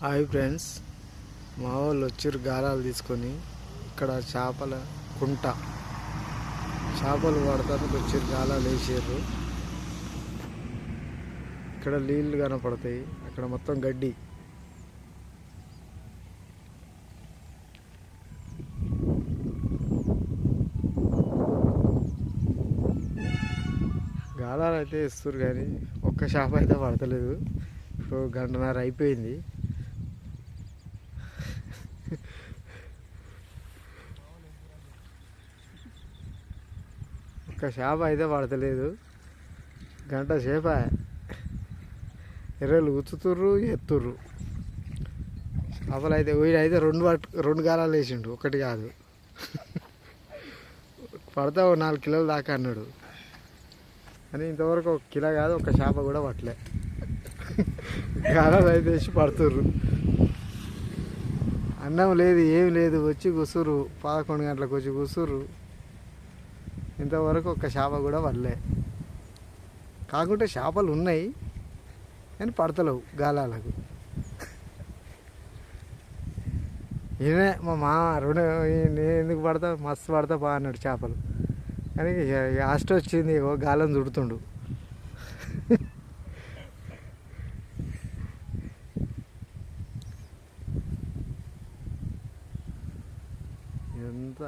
Hi friends, మా వాళ్ళు వచ్చారు గాలాలు తీసుకొని. ఇక్కడ చేపల కుంట, చేపలు పడతానికి వచ్చారు, గాలాలు వేసారు. ఇక్కడ నీళ్ళు కనపడతాయి, అక్కడ మొత్తం గడ్డి. గాలాలు అయితే ఇస్తారు కానీ ఒక్క చేప అయితే పడతలేదు. ఇప్పుడు గంటన్నర అయిపోయింది. ఒక్క చేప అయితే పడతలేదు. గంట చేప ఎర్రలు ఉచ్చుతుర్రు, ఎత్తుర్రు. చేపలు అయితే వీడైతే రెండు గాలాలు వేసిండు, ఒకటి కాదు. పడతా 4 కిలోల దాకా అన్నాడు, కానీ ఇంతవరకు 1 కిలో కాదు, ఒక చేప కూడా పట్టలే. గాలాలు అయితే వేసి పడుతుర్రు. అన్నం లేదు, ఏం లేదు, వచ్చి కూసుర్రు. 11 గంటలకు వచ్చి కూసుర్రు. ఇంతవరకు 1 చేప కూడా పడలే. కాకుంటే చేపలు ఉన్నాయి కానీ పడతలేవు గాలాలకు. ఈయనే మా మామ నేను ఎందుకు పడతా, మస్తు పడతా బా అన్నాడు చేపలు. కానీ లాస్ట్ వచ్చింది, గాలం చుడుతుండు. ఎంత